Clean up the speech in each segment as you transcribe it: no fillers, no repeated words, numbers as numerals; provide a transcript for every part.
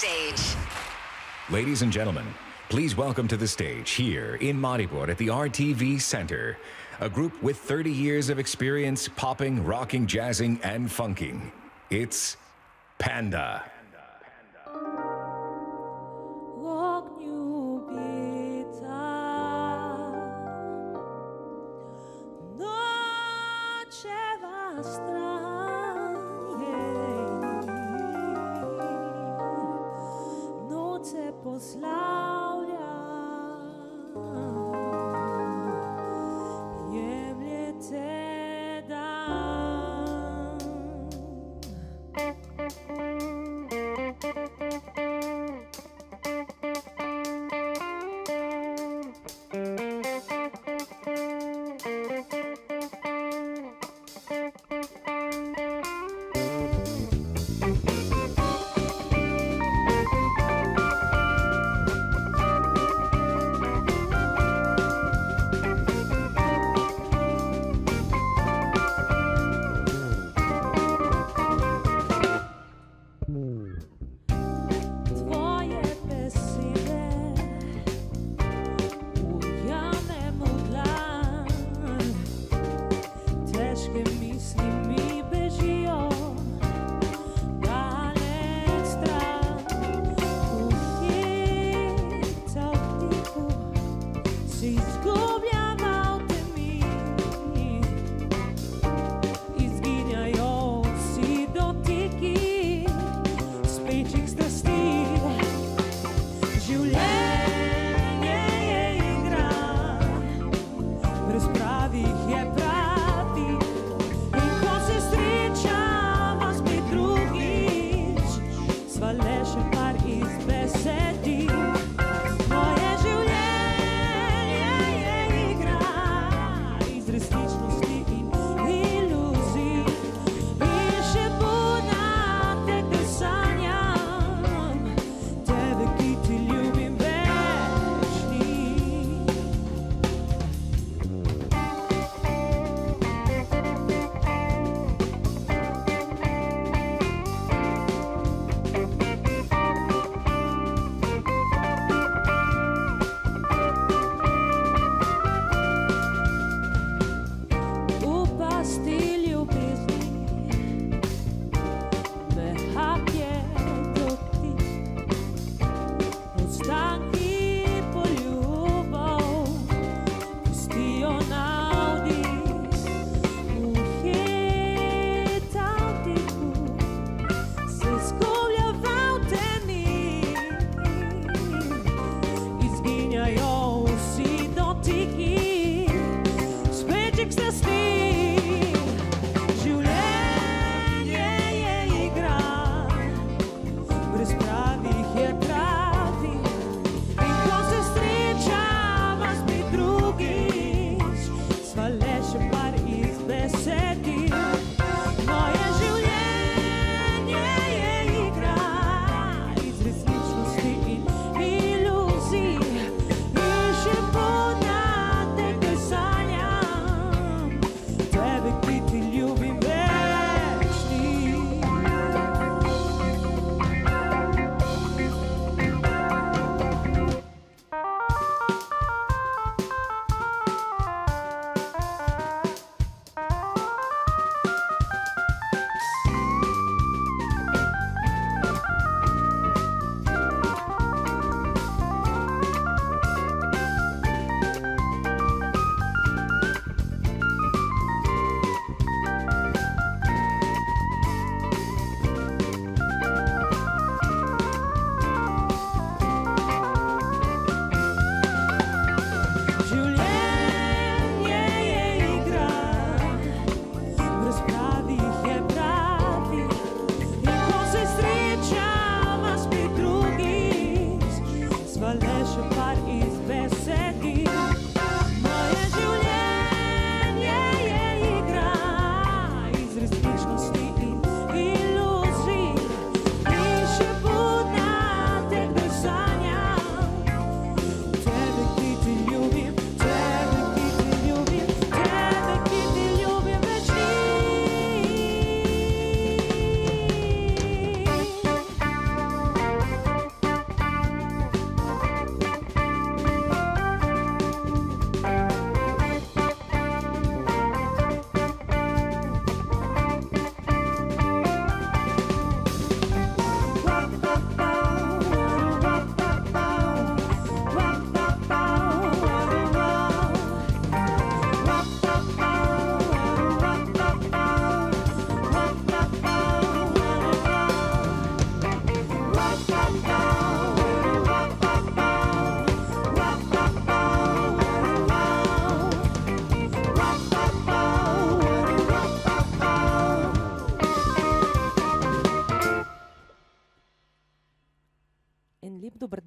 stage. Ladies and gentlemen, please welcome to the stage here in Maribor at the RTV Center, a group with 30 years of experience popping, rocking, jazzing, and funking. It's Panda.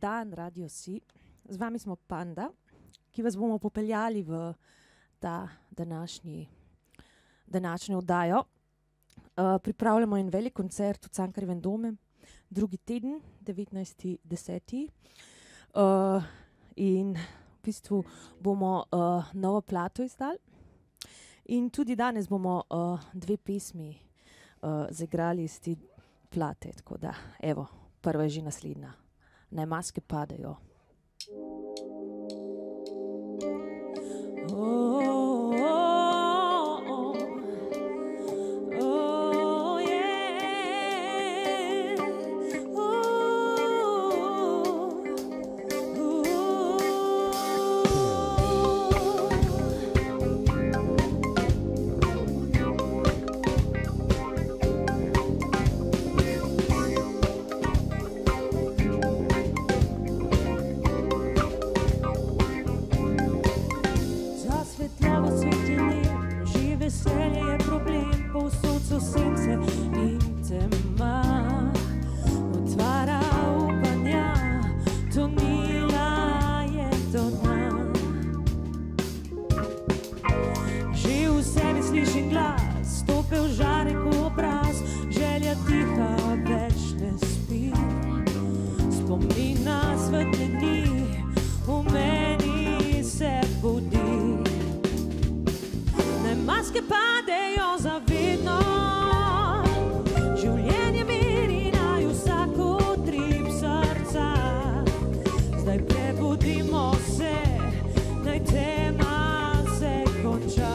dan, radio si. Z vami smo Panda, ki vas bomo popeljali v ta današnjo oddajo. Pripravljamo en velik koncert v Cankarjevem domu, drugi teden, 19.10. In v bistvu bomo novo plato izdali. In tudi danes bomo dve pesmi zaigrali iz te plate. Tako da, evo, prva je že naslednja. Naj maske padejo. Maske padejo zavedno, življenje miri naj vsak utrip srca. Zdaj prebudimo se, naj tema se konča.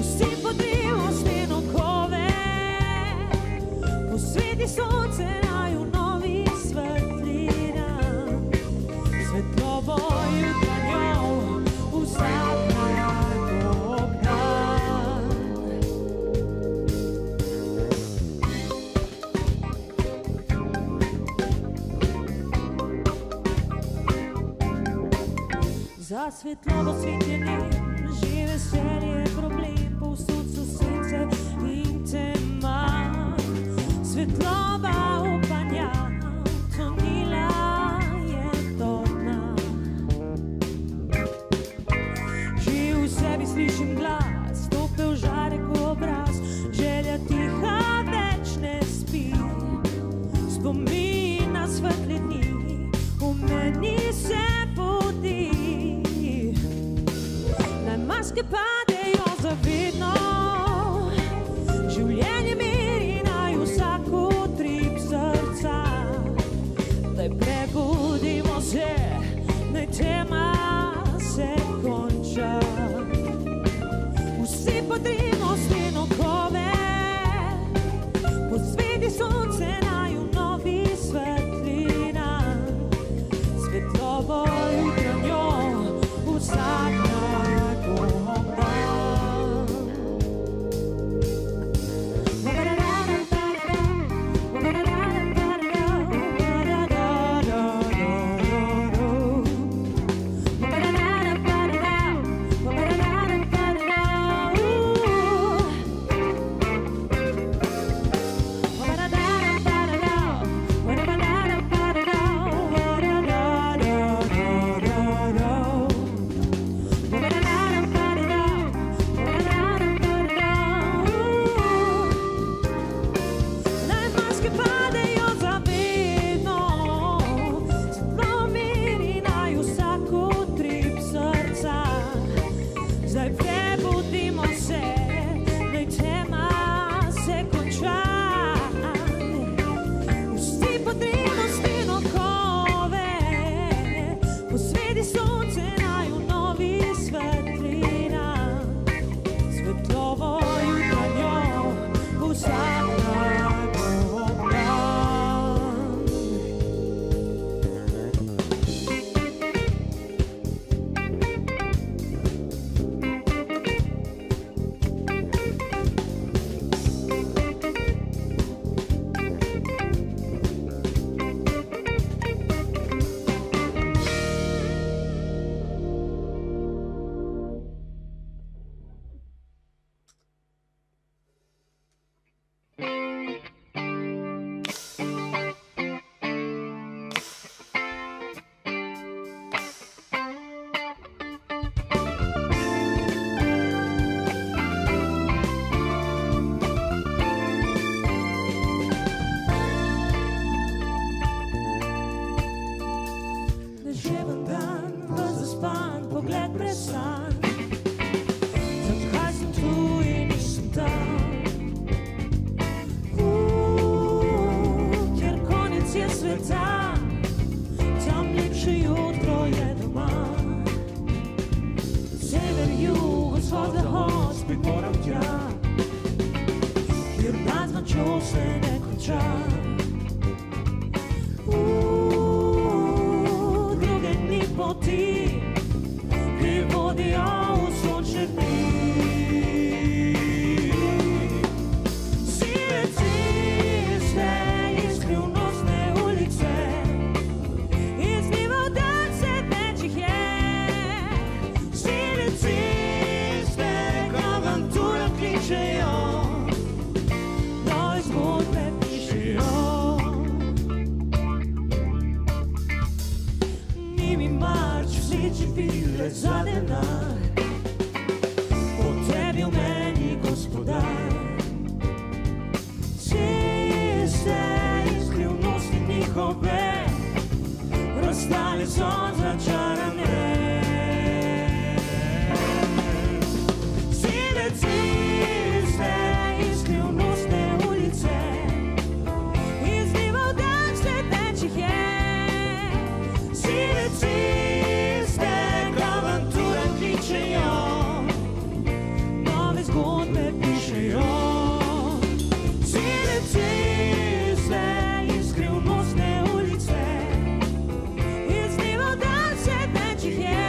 Vsi podrimo steno kove, posveti sonce naj v novi svetlina. Svetlobo jutranjo vsak za svetlobo svetljenje, že veselje, problem, povsod so sence in tema. Svetloba upanja, tonila je do dna. Že v sebi slišim glas, topel žarek v obraz, želja tiha več ne spi. Spomin na svetle dni, v meni se budi. Maske padejo zavedno, življenje miri naj vsak utrip srca. Daj prebudimo se, naj tema se konča. Vsi podrimo steno kove, posveti sonce naj v novi svetlina. Svetlobo jutranjo vsak vzhod, zahod, spet moram tja, kjer dan z nočjo se ne konča. Druge dni poti, ki vodijo v sončne dni. Sive ceste in skrivnostne ulice, iz dneva v dan se več jih je. Sive ceste k avanturam kličejo, nove zgodbe pišejo. Ni mi mar, če vseči bile za denar, po tebi v meni gospodar. Ceste in skrivnosti njihove, razdalje so začarane. Sive ceste in skrivnostne ulice, iz dneva v dan vse več jih je. Sive ceste k avanturam kličejo, nove zgodbe pišejo. Sive ceste in skrivnostne ulice, iz dneva v dan vse več jih je.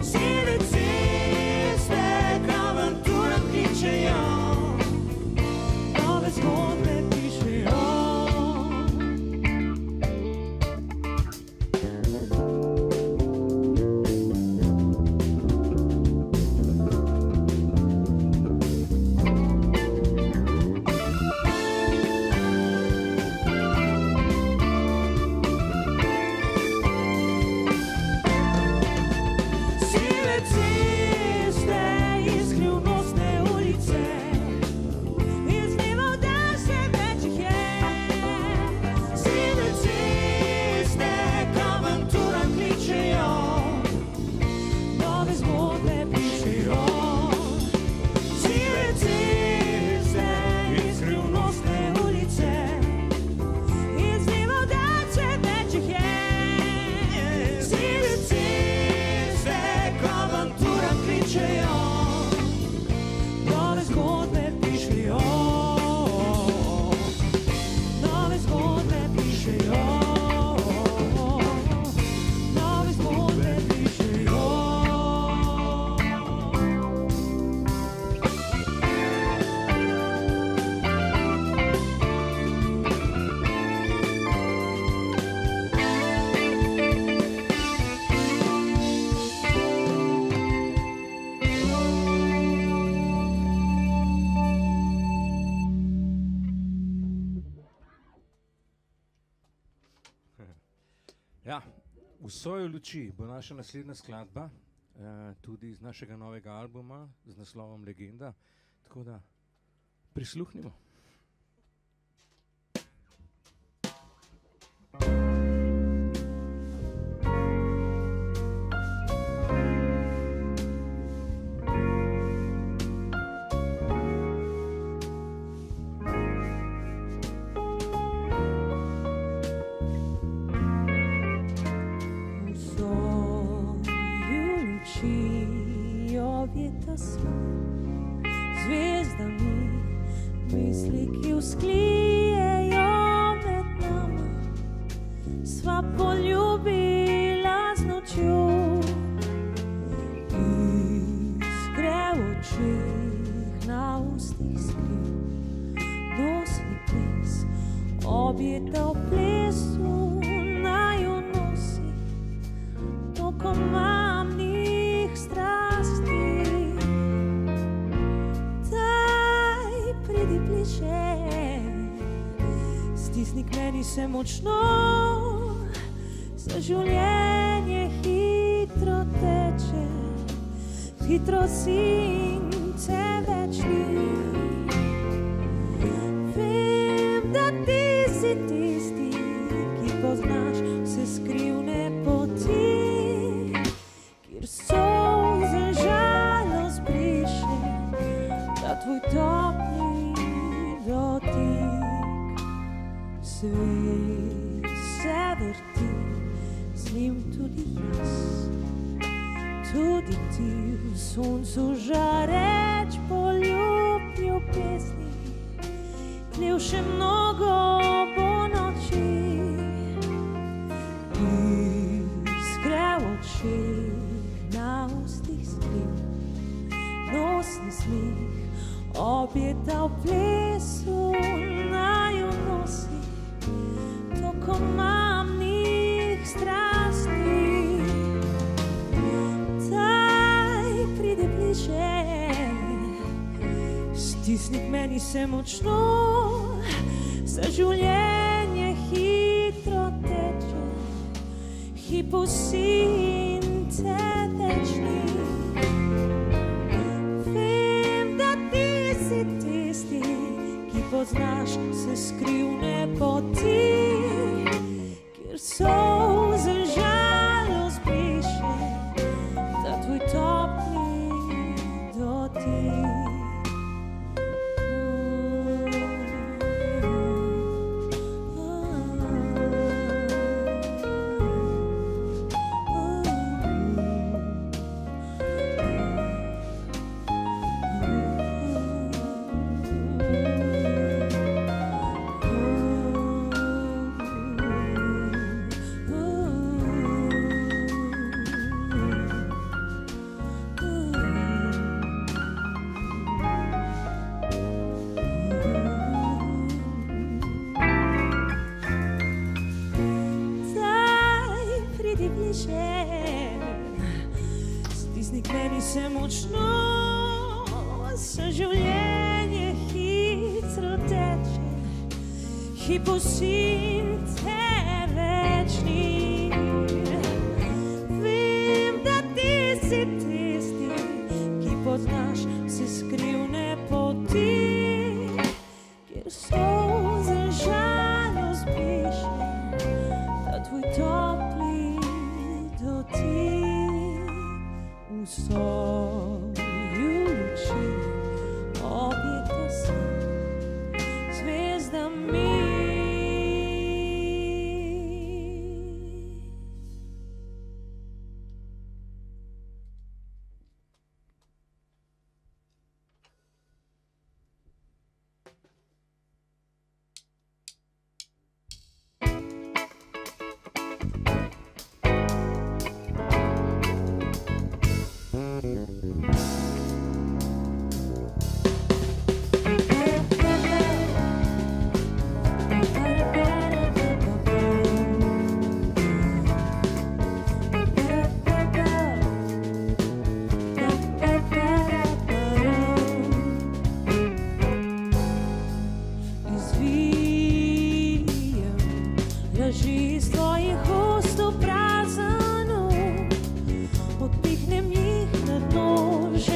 Sive ceste k avanturam kličejo, nove zgodbe pišejo. Sive ceste in skrivnostne ulice, iz dneva v dan vse več jih je. Sive ceste k avanturam kličejo, nove zgodbe pišejo. Sive ceste in skrivnostne ulice, iz dneva v dan vse več jih je. Sive ceste k avanturam kličejo, nove zgodbe pišejo. Nove zgodbe pišejo, nove zgodbe pišejo. Ja, v soju luči bo naša naslednja skladba, tudi iz našega novega albuma z naslovom Legenda, tako da prisluhnimo. V soju luči objeta sva, zvezdami misli, ki vzklijejo med nama. Sva poljubila z nočjo, iskre v očeh, na ustih skriv, nosni ples, objeta v plesu, naju nosi toliko mamnih strasti. Daj, pridi bliže, stisni k meni se močno, za življenje hitro teče, hitro si in te več ni. Vem, da ti si tisti, ki poznaš vse skrivne poti, kjer solze žalost briše, da tvoj topli dotik. Svet se vrti, z njim tudi jaz, tudi ti v soncu žareč poljublju pesni, tlel še mnogo bo noči, iskre oči, na ustih skriv, nosni smih, objeta v plesu, naju nosi toko mamnih strasti. Daj, pridi bliže, stisni k meni se močno, saj življenje hitro teče, hipo si in te večni. Vem, da ti si tisti, ki poznaš vse skrivne poti, kjer solze žalost piše, da tvoj topli dotik. Stisni k meni se močno, saj življenje hitro teče, hipo si in te večni. Vem, da ti si tisti, ki poznaš vse skrivne poti, kjer solze žalost piše, da tvoj topli dotik. V soju luči objeta se zvezdami. Odpihnem jih na dno, že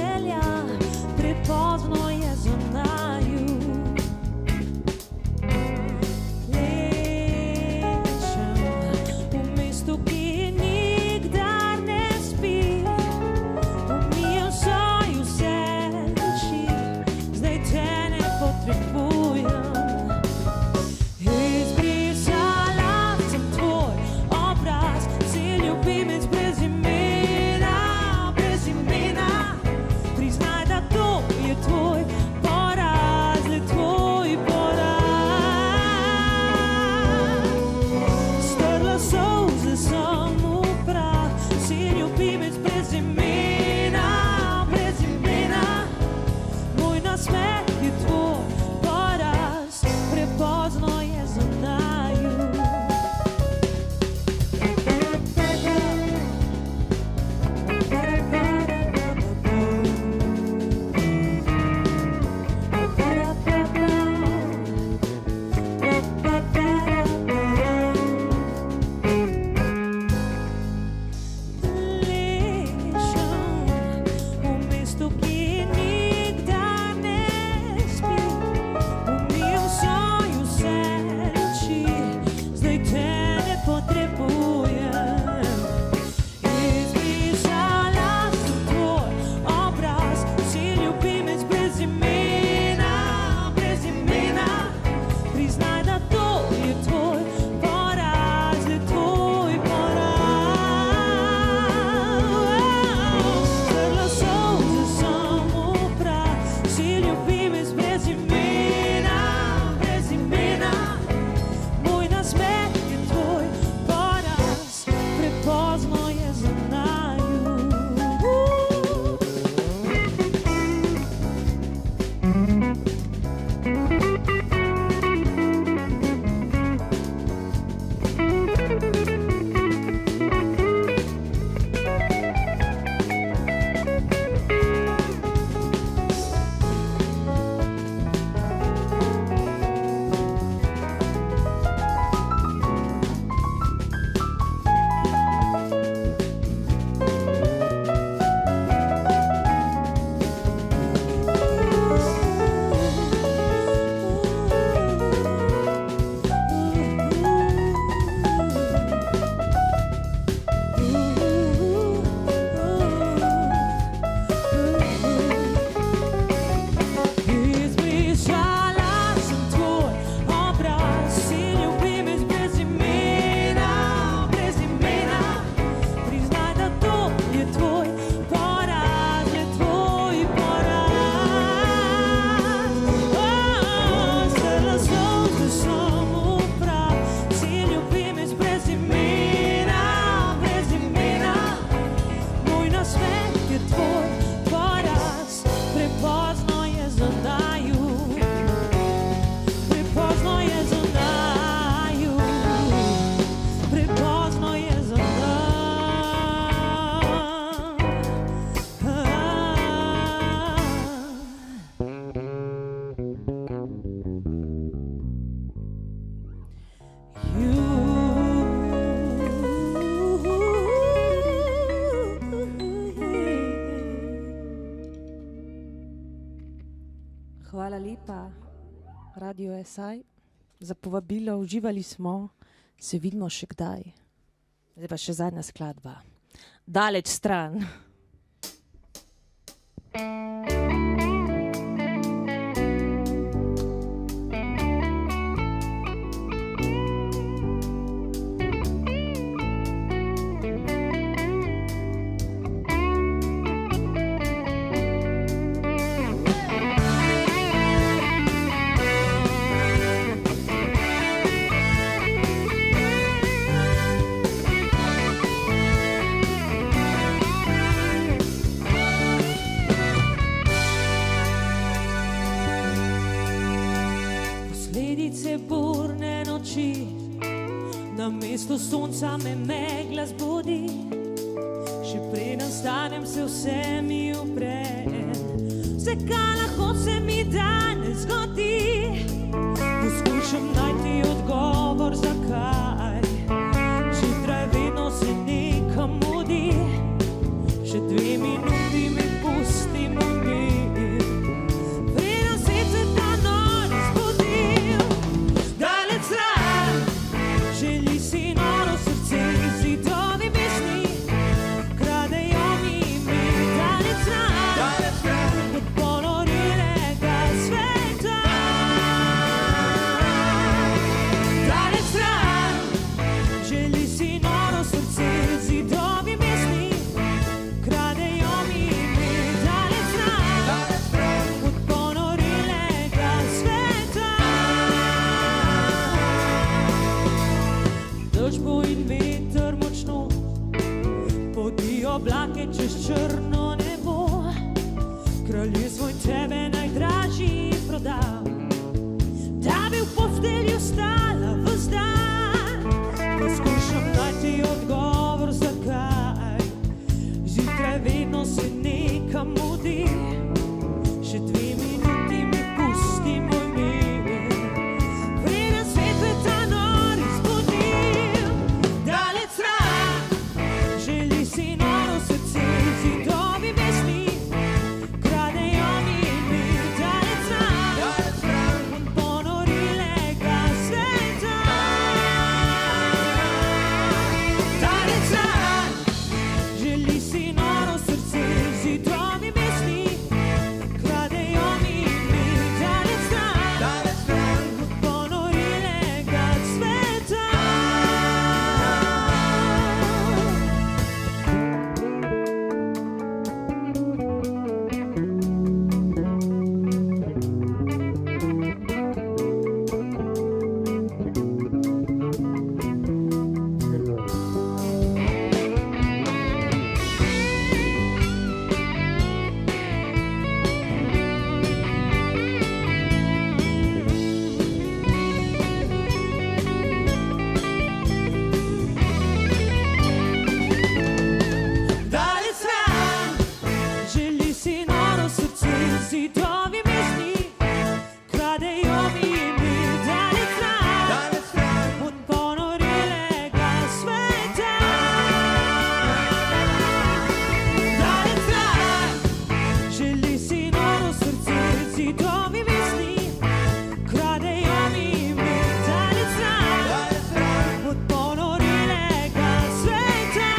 Hvala lepa, Radio SI, za povabilo. Uživali smo, se vidimo še kdaj. Zdaj pa še zadnja skladba. Daleč, stran. Namesto sonca me megla zbudi, še preden stanem se vse mi upre. Vse, kar lahko se mi danes zgodi, poskušam najti odgovor, zakaj. Zjutraj vedno se nekam mudi, še 2 minuti me pusti moj mir. Preden se ta nori zbudil, daleč stran. Želi si noro srce, zidovi misli, kradejo mi ime. Daleč stran, od ponorilega sveta. Daleč stran, želi si noro srce, zidovi misli, kradejo mi ime. Daleč stran, od ponorilega sveta. Dež bo in veter močno, podijo oblake čez črno nebo. Kraljestvo in tebe najdražji prodal, da bi v postelji ostala ves dan. Poskušam najti odgovor, zakaj. Zjutraj vedno se nekam mudi, še 2 minuti mi pusti moj mir. Preden svet me ta nori zbudil, daleč stran. Želi si noro srce, zidovi misli, kradejo mi ime. Daleč stran, od ponorilega sveta. Daleč stran, želi si noro srce, zidovi misli, kradejo mi ime. Daleč stran, od ponorilega sveta. Daleč stran, želi si noro srce, zidovi misli, kradejo mi ime. Daleč stran, od ponorilega sveta. Daleč stran, želi si noro srce, zidovi misli, kradejo mi ime. Daleč stran, od ponorilega sveta.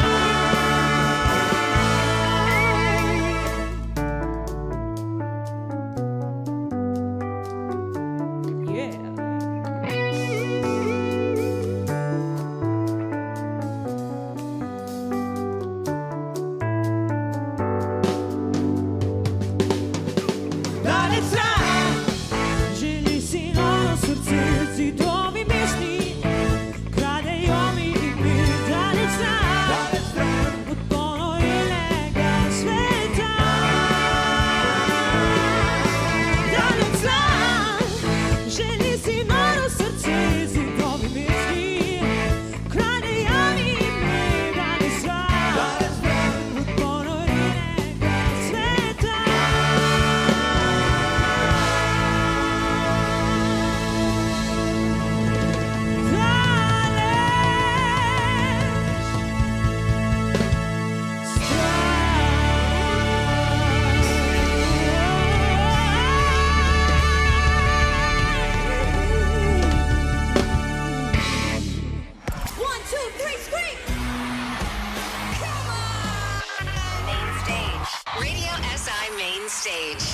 stage.